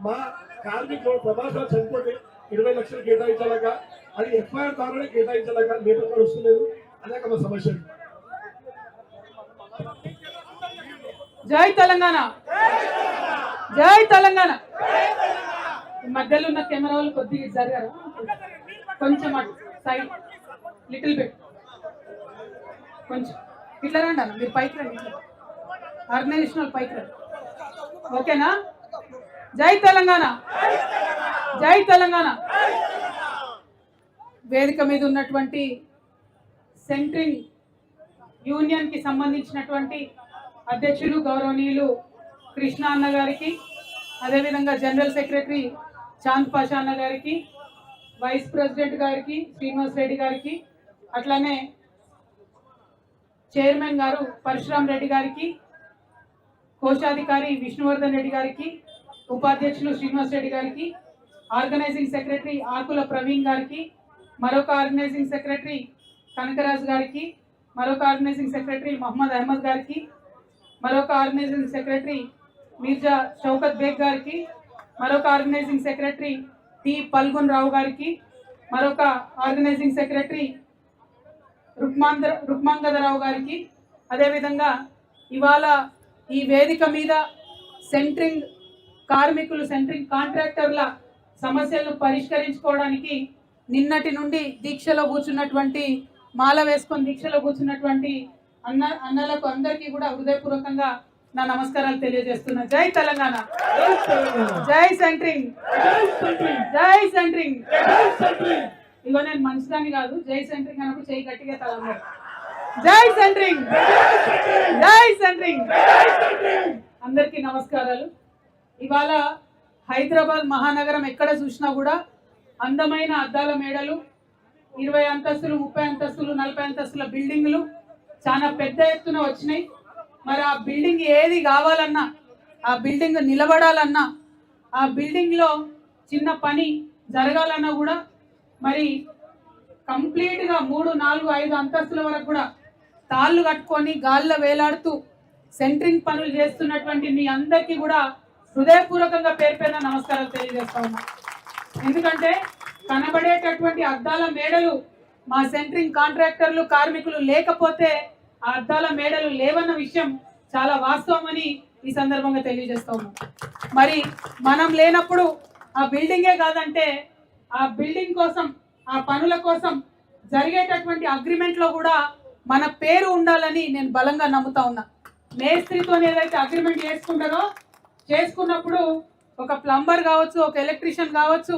మా కార్మికులు ప్రమాదాలు చనిపోతే 20 లక్షలు కేటాయించలేక అది ఎఫ్ఐఆర్ ద్వారానే కేటాయించలేక లేటర్ కూడా వస్తలేదు అనేక సమస్యలు. జై తెలంగాణ, జై తెలంగాణ. మధ్యలో ఉన్న కెమెరా వాళ్ళు కొద్దిగా జరగారు, కొంచెం సైడ్ లిటిల్ బిట్, కొంచెం ఇట్లా రండి అన్న, మీరు పైకి రండి, ఆర్గనైజేషనల్ పైకి రండి, ఓకేనా? జై తెలంగాణ, జై తెలంగాణ. వేదిక మీద ఉన్నటువంటి సెంట్రింగ్ యూనియన్ కి సంబంధించినటువంటి అధ్యక్షులు గౌరవనీయులు కృష్ణ అన్న గారికి, అదేవిధంగా జనరల్ సెక్రటరీ చాంద్ పాషా అన్న గారికి, వైస్ ప్రెసిడెంట్ గారికి శ్రీనివాస్ రెడ్డి గారికి, అట్లానే చైర్మన్ గారు పరశురామ్ రెడ్డి గారికి, కోశాధికారి విష్ణువర్ధన్ రెడ్డి గారికి, ఉపాధ్యక్షులు శ్రీనివాస్ రెడ్డి గారికి, ఆర్గనైజింగ్ సెక్రటరీ ఆకుల ప్రవీణ్ గారికి, మరొక ఆర్గనైజింగ్ సెక్రటరీ కనకరాజు గారికి, మరొక ఆర్గనైజింగ్ సెక్రటరీ మహమ్మద్ అహ్మద్ గారికి, మరొక ఆర్గనైజింగ్ సెక్రటరీ మీర్జా షౌకత్ బేగ్ గారికి, మరొక ఆర్గనైజింగ్ సెక్రటరీ టి పల్గొన్ రావు గారికి, మరొక ఆర్గనైజింగ్ సెక్రటరీ రుక్మాంగదరావు గారికి, అదేవిధంగా ఇవాళ ఈ వేదిక మీద సెంట్రింగ్ కార్మికులు, సెంట్రింగ్ కాంట్రాక్టర్ల సమస్యలను పరిష్కరించుకోవడానికి నిన్నటి నుండి దీక్షలో కూర్చున్నటువంటి, మాల వేసుకొని దీక్షలో కూర్చున్నటువంటి అన్నలకు అందరికీ కూడా హృదయపూర్వకంగా నా నమస్కారాలు తెలియజేస్తున్నా. జై తెలంగాణ, జై సెంట్రింగ్, జై సెంట్రింగ్. ఇగో నేను మంచిదాన్ని కాదు, జై సెంట్రింగ్ అన్నప్పుడు చేయి గట్టిగా తలన్నారు. జై సెంట్రింగ్, జై సెంట్రింగ్. అందరికీ నమస్కారాలు. ఇవాళ హైదరాబాద్ మహానగరం ఎక్కడ చూసినా కూడా అందమైన అద్దాల మేడలు, 20 అంతస్తులు, 30 అంతస్తులు, 40 అంతస్తుల బిల్డింగ్లు చాలా పెద్ద ఎత్తున వచ్చినాయి. మరి ఆ బిల్డింగ్ ఏది కావాలన్నా, ఆ బిల్డింగ్ నిలబడాలన్నా, ఆ బిల్డింగ్లో చిన్న పని జరగాలన్నా కూడా మరి కంప్లీట్గా 3, 4, 5 అంతస్తుల వరకు కూడా తాళ్ళు కట్టుకొని గాల్లో వేలాడుతూ సెంట్రింగ్ పనులు చేస్తున్నటువంటి మీ అందరికీ కూడా హృదయపూర్వకంగా పేరు పేరున నమస్కారాలు తెలియజేస్తా ఉన్నా. ఎందుకంటే కనబడేటటువంటి అద్దాల మేడలు మా సెంట్రింగ్ కాంట్రాక్టర్లు, కార్మికులు లేకపోతే ఆ అద్దాల మేడలు లేవన్న విషయం చాలా వాస్తవమని ఈ సందర్భంగా తెలియజేస్తా ఉన్నాం. మరి మనం లేనప్పుడు ఆ బిల్డింగే కాదంటే ఆ బిల్డింగ్ కోసం, ఆ పనుల కోసం జరిగేటటువంటి అగ్రిమెంట్లో కూడా మన పేరు ఉండాలని నేను బలంగా నమ్ముతా ఉన్నా. మేస్త్రితో ఏదైతే అగ్రిమెంట్ చేసుకున్నప్పుడు ఒక ప్లంబర్ కావచ్చు, ఒక ఎలక్ట్రీషియన్ కావచ్చు,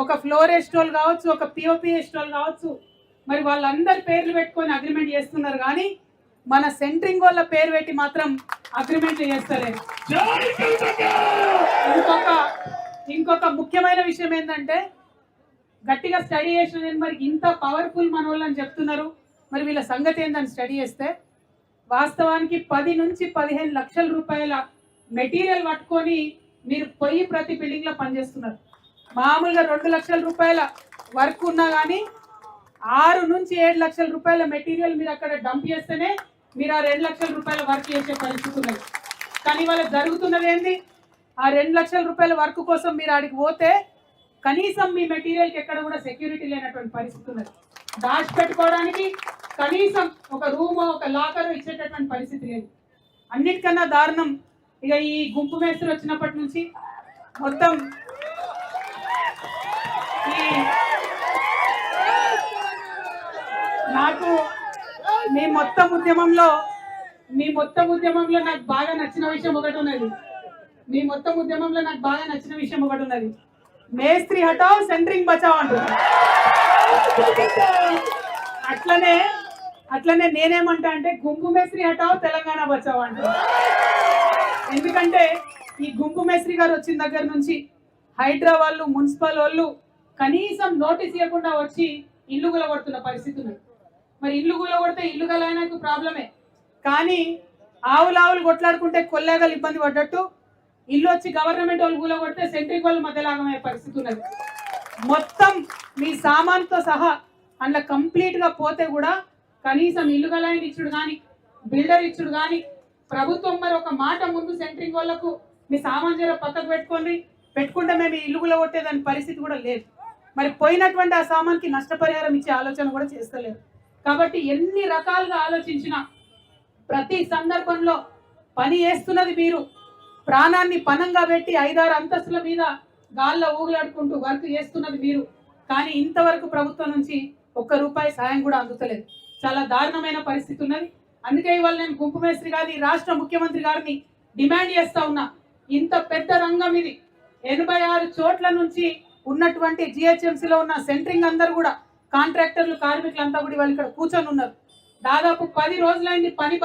ఒక ఫ్లోర్ ఎస్టోల్ కావచ్చు, ఒక పిఓపి ఎస్టోల్ కావచ్చు, మరి వాళ్ళందరి పేర్లు పెట్టుకొని అగ్రిమెంట్ చేస్తున్నారు. కానీ మన సెంట్రింగ్ వాళ్ళ పేరు పెట్టి మాత్రం అగ్రిమెంట్ చేస్తలేదు. ఇంకొక ముఖ్యమైన విషయం ఏంటంటే, గట్టిగా స్టడీ చేసిన నేను మరి ఇంత పవర్ఫుల్ మన వాళ్ళని చెప్తున్నారు, మరి వీళ్ళ సంగతి ఏందని స్టడీ చేస్తే వాస్తవానికి 10 నుంచి 15 లక్షల రూపాయల మెటీరియల్ పట్టుకొని మీరు పోయి ప్రతి బిల్డింగ్లో పనిచేస్తున్నారు. మామూలుగా 2 లక్షల రూపాయల వర్క్ ఉన్నా కానీ 6 నుంచి 7 లక్షల రూపాయల మెటీరియల్ మీరు అక్కడ డంప్ చేస్తేనే మీరు ఆ 2 లక్షల రూపాయల వర్క్ చేసే పరిస్థితి ఉన్నది. కానీ వాళ్ళకి జరుగుతున్నది ఏంది, ఆ 2 లక్షల రూపాయల వర్క్ కోసం మీరు ఆడికి పోతే కనీసం మీ మెటీరియల్కి ఎక్కడ కూడా సెక్యూరిటీ లేనటువంటి పరిస్థితి ఉన్నది. దాచి పెట్టుకోవడానికి కనీసం ఒక రూమ్, ఒక లాకర్ ఇచ్చేటటువంటి పరిస్థితి లేదు. అన్నిటికన్నా దారుణం ఇక ఈ గుంపు మేస్త్రి వచ్చినప్పటి నుంచి మొత్తం నాకు మీ మొత్తం ఉద్యమంలో నాకు బాగా నచ్చిన విషయం ఒకటి ఉన్నది. మేస్త్రి హటావ్ సెంట్రింగ్ బచావ్ అంటున్నారు. అట్లనే నేనేమంటా అంటే గుంపు మేస్త్రి హటావ్ తెలంగాణ బచావ్ అంటున్నారు. ఎందుకంటే ఈ గుంపు మేస్త్రి గారు వచ్చిన దగ్గర నుంచి హైడ్రా వాళ్ళు, మున్సిపల్ వాళ్ళు కనీసం నోటీస్ ఇవ్వకుండా వచ్చి ఇల్లు కూలగొడుతున్న పరిస్థితి ఉన్నది. మరి ఇల్లు కూలగొడితే ఇల్లు గలైనకు ప్రాబ్లమే, కానీ ఆవులు కొట్లాడుకుంటే కొల్లేగలు ఇబ్బంది పడ్డట్టు ఇల్లు వచ్చి గవర్నమెంట్ వాళ్ళు కూలగొడితే సెంట్రింగ్ వాళ్ళు మధ్యలాగమయ్యే పరిస్థితి ఉన్నది. మొత్తం మీ సామాన్తో సహా అందులో కంప్లీట్గా పోతే కూడా కనీసం ఇల్లు గలైన ఇచ్చుడు కానీ, బిల్డర్ ఇచ్చుడు కానీ ప్రభుత్వం మరి ఒక మాట ముందు సెంట్రింగ్ వాళ్ళకు మీ సామాన్ జర పక్కకు పెట్టుకోండి, పెట్టుకుంటే మేము ఇల్లుగులో కొట్టేదాని పరిస్థితి కూడా లేదు. మరి పోయినటువంటి ఆ సామాన్కి నష్టపరిహారం ఇచ్చే ఆలోచన కూడా చేస్తలేరు. కాబట్టి ఎన్ని రకాలుగా ఆలోచించినా ప్రతి సందర్భంలో పని చేస్తున్నది మీరు, ప్రాణాన్ని పణంగా పెట్టి 5-6 అంతస్తుల మీద గాల్లో ఊగులాడుకుంటూ వర్క్ చేస్తున్నది మీరు. కానీ ఇంతవరకు ప్రభుత్వం నుంచి ₹1 సాయం కూడా అందుతలేదు. చాలా దారుణమైన పరిస్థితి ఉన్నది. అందుకే ఇవాళ నేను గుంపు మేస్త్రి గారి రాష్ట్ర ముఖ్యమంత్రి గారిని డిమాండ్ చేస్తా ఉన్నా. ఇంత పెద్ద రంగం ఇది, 86 చోట్ల నుంచి ఉన్నటువంటి జిహెచ్ఎంసీలో ఉన్న సెంట్రింగ్ అందరూ కూడా కాంట్రాక్టర్లు, కార్మికులంతా కూడా వాళ్ళు ఇక్కడ కూర్చొని ఉన్నారు. దాదాపు 10 రోజులైంది పని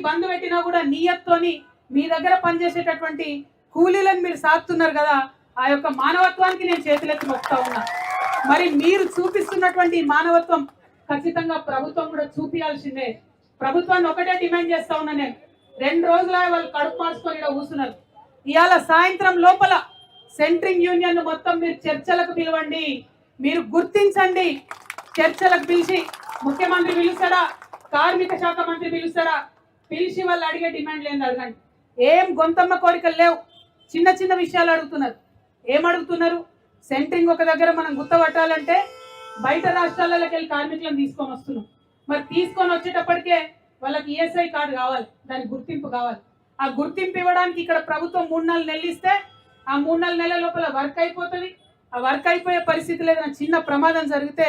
బంద్ పెట్టినా కూడా నియత్తోని మీ దగ్గర పనిచేసేటటువంటి కూలీలను మీరు సాగుతున్నారు కదా. ఆ యొక్క మానవత్వానికి నేను చేతులెత్తి మొక్కుతా ఉన్నా. మరి మీరు చూపిస్తున్నటువంటి మానవత్వం ఖచ్చితంగా ప్రభుత్వం కూడా చూపించాల్సిందే. ప్రభుత్వాన్ని ఒకటే డిమాండ్ చేస్తా ఉన్నా నేను, 2 రోజుల వాళ్ళు కడుపు మార్చుకొని ఇక్కడ కూర్చున్నారు. ఇవాళ సాయంత్రం లోపల సెంట్రింగ్ యూనియన్ మొత్తం మీరు చర్చలకు పిలవండి, మీరు గుర్తించండి. చర్చలకు పిలిచి ముఖ్యమంత్రి పిలుస్తాడా, కార్మిక శాఖ మంత్రి పిలుస్తాడా, పిలిచి వాళ్ళు అడిగే డిమాండ్లు ఏంది అడగండి. ఏం గొంతమ్మ కోరికలు లేవు, చిన్న చిన్న విషయాలు అడుగుతున్నారు. ఏం అడుగుతున్నారు? సెంట్రింగ్ ఒక దగ్గర మనం గుర్తుపట్టాలంటే బయట రాష్ట్రాలకి వెళ్ళి కార్మికులను తీసుకొని వస్తున్నాం. మరి తీసుకొని వచ్చేటప్పటికే వాళ్ళకి ఈఎస్ఐ కార్డు కావాలి, దానికి గుర్తింపు కావాలి. ఆ గుర్తింపు ఇవ్వడానికి ఇక్కడ ప్రభుత్వం 3-4 నెలలు ఇస్తే ఆ 3-4 నెలల లోపల వర్క్ అయిపోతుంది. ఆ వర్క్ అయిపోయే పరిస్థితి లేదన్న చిన్న ప్రమాదం జరిగితే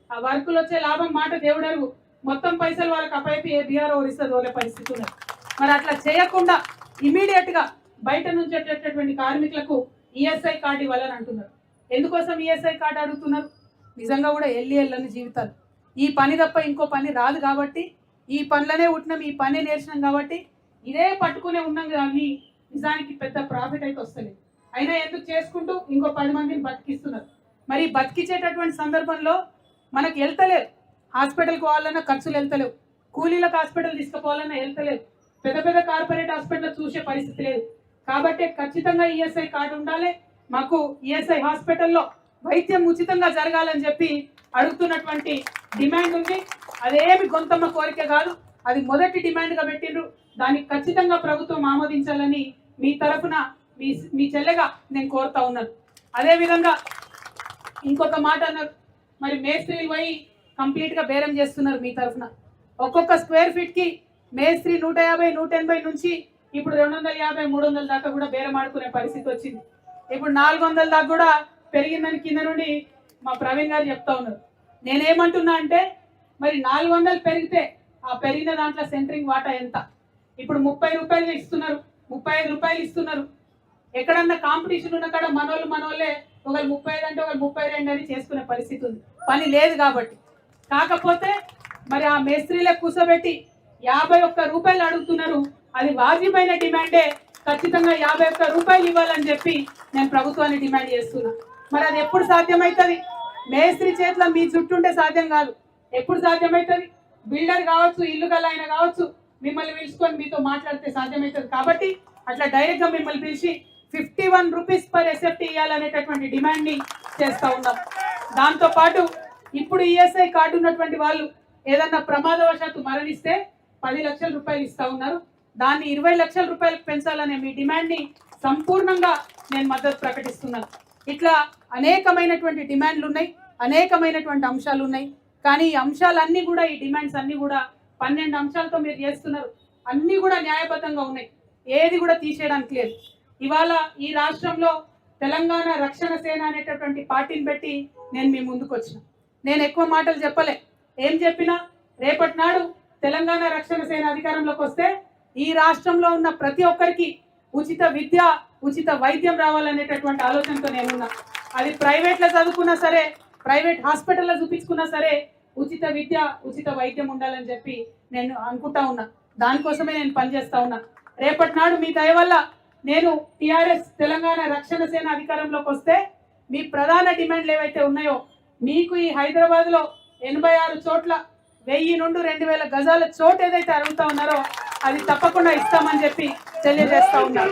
ఆ వర్కులు వచ్చే లాభం మాట దేవుడరు, మొత్తం పైసలు వాళ్ళకి అపైపు ఏ బీఆర్ఓ ఇస్తుంది వాళ్ళ పరిస్థితి ఉన్నది. మరి అట్లా చేయకుండా ఇమీడియట్ గా బయట నుంచి వచ్చేటటువంటి కార్మికులకు ఈఎస్ఐ కార్డు ఇవ్వాలని అంటున్నారు. ఎందుకోసం ఈఎస్ఐ కార్డు అడుగుతున్నారు? నిజంగా కూడా ఎల్లని జీవితాలు, ఈ పని తప్ప ఇంకో పని రాదు కాబట్టి, ఈ పనులనే ఉంటున్నాం, ఈ పనే నేర్చినాం కాబట్టి ఇదే పట్టుకునే ఉన్నాం కానీ నిజానికి పెద్ద ప్రాఫిట్ అయితే వస్తలేదు. అయినా ఎందుకు చేసుకుంటూ ఇంకో 10 మందిని బతికిస్తున్నారు. మరి బతికించేటటువంటి సందర్భంలో మనకు వెళ్తలేదు, హాస్పిటల్కి పోవాలన్నా ఖర్చులు వెళ్తలేవు, కూలీలకు హాస్పిటల్ తీసుకుపోవాలన్నా వెళ్తలేదు, పెద్ద కార్పొరేట్ హాస్పిటల్ చూసే పరిస్థితి లేదు. కాబట్టి ఖచ్చితంగా ఈఎస్ఐ కార్డు ఉండాలి. మాకు ఈఎస్ఐ హాస్పిటల్లో వైద్యం ఉచితంగా జరగాలని చెప్పి అడుగుతున్నటువంటి డిమాండ్ ఉంది. అదేమి గొంతమ్మ కోరిక కాదు, అది మొదటి డిమాండ్గా పెట్టిండ్రు. దానికి ఖచ్చితంగా ప్రభుత్వం ఆమోదించాలని మీ తరఫున మీ చెల్లెగా నేను కోరుతా ఉన్నాను. అదేవిధంగా ఇంకొక మాట అన్నారు, మరి మేస్త్రీలు పోయి కంప్లీట్గా బేరం చేస్తున్నారు మీ తరఫున. ఒక్కొక్క స్క్వేర్ ఫీట్కి మేస్త్రి 150, 180 నుంచి ఇప్పుడు 250, 300 దాకా కూడా బేరం ఆడుకునే పరిస్థితి వచ్చింది. ఇప్పుడు 400 దాకా కూడా పెరిగిందని కింద నుండి మా ప్రవీణ్ గారు చెప్తా ఉన్నారు. నేనేమంటున్నా అంటే మరి 400 పెరిగితే ఆ పెరిగిన దాంట్లో సెంట్రింగ్ వాటా ఎంత? ఇప్పుడు ₹30 ఇస్తున్నారు, ₹35 ఇస్తున్నారు. ఎక్కడన్నా కాంపిటీషన్ ఉన్న కాడ మనోళ్ళే ఒకళ్ళు 35 అంటే ఒకళ్ళు 32 అని చేసుకునే పరిస్థితి ఉంది, పని లేదు కాబట్టి. కాకపోతే మరి ఆ మేస్త్రీలకు కూర్చోబెట్టి ₹51 అడుగుతున్నారు. అది వాజిబైన డిమాండే, ఖచ్చితంగా ₹51 ఇవ్వాలని చెప్పి నేను ప్రభుత్వాన్ని డిమాండ్ చేస్తున్నా. మరి అది ఎప్పుడు సాధ్యమవుతుంది? మేస్త్రి చేతిలో మీ చుట్టుంటే సాధ్యం కాదు. ఎప్పుడు సాధ్యమవుతుంది? బిల్డర్ కావచ్చు, ఇల్లు గల ఆయన కావచ్చు, మిమ్మల్ని పిలుచుకొని మీతో మాట్లాడితే సాధ్యమవుతుంది. కాబట్టి అట్లా డైరెక్ట్గా మిమ్మల్ని పిలిచి ₹51 పర్ ఎస్ఎఫ్టీ ఇవ్వాలనేటటువంటి డిమాండ్ని చేస్తూ ఉన్నాం. దాంతోపాటు ఇప్పుడు ఈఎస్ఐ కార్డు ఉన్నటువంటి వాళ్ళు ఏదన్నా ప్రమాదవశాత్తు మరణిస్తే ₹10 లక్షలు ఇస్తూ ఉన్నారు. దాన్ని ₹20 లక్షలు పెంచాలనే మీ డిమాండ్ని సంపూర్ణంగా నేను మద్దతు ప్రకటిస్తున్నాను. ఇట్లా అనేకమైనటువంటి డిమాండ్లు ఉన్నాయి, అనేకమైనటువంటి అంశాలు ఉన్నాయి. కానీ ఈ అంశాలన్నీ కూడా, ఈ డిమాండ్స్ అన్నీ కూడా 12 అంశాలతో మీరు చేస్తున్నారు. అన్నీ కూడా న్యాయబద్ధంగా ఉన్నాయి, ఏది కూడా తీసేయడానికి లేదు. ఇవాళ ఈ రాష్ట్రంలో తెలంగాణ రక్షణ సేన అనేటటువంటి పార్టీని పెట్టి నేను మీ ముందుకు వచ్చిన. నేను ఎక్కువ మాటలు చెప్పలే, ఏం చెప్పినా రేపటి నాడు తెలంగాణ రక్షణ సేన అధికారంలోకి వస్తే ఈ రాష్ట్రంలో ఉన్న ప్రతి ఒక్కరికి ఉచిత విద్య, ఉచిత వైద్యం రావాలనేటటువంటి ఆలోచనతో నేనున్నా. అది ప్రైవేట్లో చదువుకున్నా సరే, ప్రైవేట్ హాస్పిటల్లో చూపించుకున్నా సరే ఉచిత విద్య, ఉచిత వైద్యం ఉండాలని చెప్పి నేను అనుకుంటా ఉన్నా. దానికోసమే నేను పనిచేస్తా ఉన్నా. రేపటి నాడు మీ దయ వల్ల నేను టీఆర్ఎస్ తెలంగాణ రక్షణ సేన అధికారంలోకి వస్తే మీ ప్రధాన డిమాండ్లు ఏవైతే ఉన్నాయో, మీకు ఈ హైదరాబాద్లో 86 చోట్ల 1000 నుండి 2000 గజాల చోటు ఏదైతే అడుగుతా ఉన్నారో అది తప్పకుండా ఇస్తామని చెప్పి తెలియజేస్తా ఉన్నారు.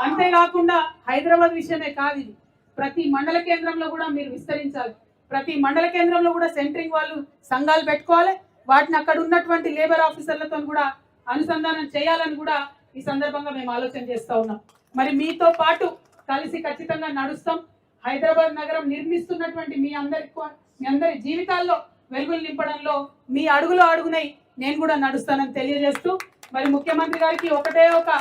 అంతేకాకుండా హైదరాబాద్ విషయమే కాదు, ఇది ప్రతి మండల కేంద్రంలో కూడా మీరు విస్తరించాలి. ప్రతి మండల కేంద్రంలో కూడా సెంట్రింగ్ వాళ్ళు సంఘాలు పెట్టుకోవాలి. వాటిని అక్కడ ఉన్నటువంటి లేబర్ ఆఫీసర్లతో కూడా అనుసంధానం చేయాలని కూడా ఈ సందర్భంగా మేము ఆలోచన చేస్తూ ఉన్నాం. మరి మీతో పాటు కలిసి ఖచ్చితంగా నడుస్తాం. హైదరాబాద్ నగరం నిర్మిస్తున్నటువంటి మీ అందరి జీవితాల్లో వెలుగులు నింపడంలో మీ అడుగులో అడుగునై నేను కూడా నడుస్తానని తెలియజేస్తూ మరి ముఖ్యమంత్రి గారికి ఒకటే ఒక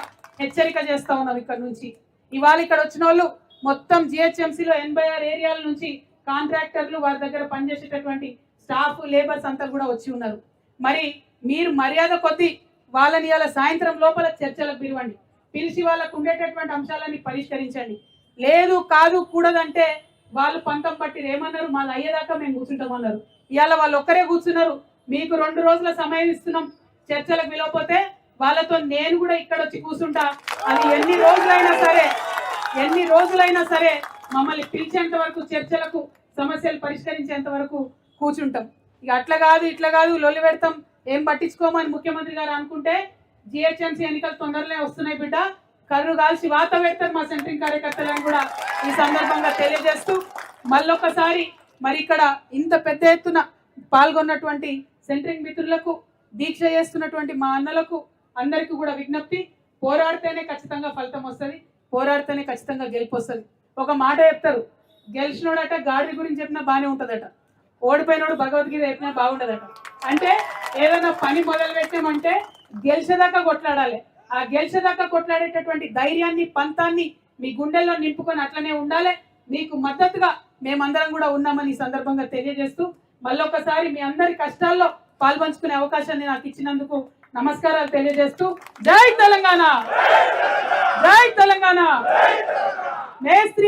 హెచ్చరిక చేస్తా ఉన్నాం. ఇక్కడ నుంచి ఇవాళ ఇక్కడ వచ్చిన వాళ్ళు మొత్తం జిహెచ్ఎంసీలో 86 ఏరియాల నుంచి కాంట్రాక్టర్లు వారి దగ్గర పనిచేసేటటువంటి స్టాఫ్ లేబర్స్ అంతా కూడా వచ్చి ఉన్నారు. మరి మీరు మర్యాద కొద్దీ వాళ్ళని ఇలా సాయంత్రం లోపల చర్చలకు పిలవండి, పిలిచి వాళ్ళకు ఉండేటటువంటి అంశాలన్నీ పరిష్కరించండి. లేదు కాదు కూడదంటే వాళ్ళు పంతం పట్టి ఏమన్నారు, మాది అయ్యేదాకా మేము కూర్చుంటామన్నారు. ఇవాళ వాళ్ళు ఒక్కరే కూర్చున్నారు. మీకు 2 రోజుల సమయం ఇస్తున్నాం, చర్చలకు పిలవకపోతే వాళ్ళతో నేను కూడా ఇక్కడ వచ్చి కూర్చుంటా. అది ఎన్ని రోజులైనా సరే మమ్మల్ని పిలిచేంత వరకు చర్చలకు సమస్యలు పరిష్కరించేంత వరకు కూర్చుంటాం. ఇక అట్లా కాదు ఇట్లా కాదు లొల్లి పెడతాం ఏం పట్టించుకోమని ముఖ్యమంత్రి గారు అనుకుంటే జిహెచ్ఎంసీ ఎన్నికలు తొందరలో వస్తున్నాయి బిడ్డ, కర్రు కాల్చి వాత పెడతారు మా సెంట్రింగ్ కార్యకర్తలను కూడా ఈ సందర్భంగా తెలియజేస్తూ మళ్ళొకసారి మరి ఇక్కడ ఇంత పెద్ద ఎత్తున పాల్గొన్నటువంటి సెంట్రింగ్ మిత్రులకు, దీక్ష చేస్తున్నటువంటి మా అన్నలకు అందరికీ కూడా విజ్ఞప్తి, పోరాడితేనే ఖచ్చితంగా ఫలితం వస్తుంది, పోరాడితేనే ఖచ్చితంగా గెలుపు వస్తుంది. ఒక మాట చెప్తారు, గెలిచినోడట గాడి గురించి చెప్పినా బాగానే ఉంటుందట, ఓడిపోయినోడు భగవద్గీత చెప్పినా బాగుంటుందట. అంటే ఏదైనా పని మొదలు పెట్టామంటే గెలిచేదాకా కొట్లాడాలి. ఆ గెలిచేదాకా కొట్లాడేటటువంటి ధైర్యాన్ని, పంతాన్ని మీ గుండెల్లో నింపుకొని అట్లనే ఉండాలి. మీకు మద్దతుగా మేమందరం కూడా ఉన్నామని ఈ సందర్భంగా తెలియజేస్తూ మళ్ళొకసారి మీ అందరి కష్టాల్లో పాల్పంచుకునే అవకాశాన్ని నాకు ఇచ్చినందుకు నమస్కారాలు తెలియజేస్తూ జై తెలంగాణ, జై తెలంగాణ. మేస్త్రి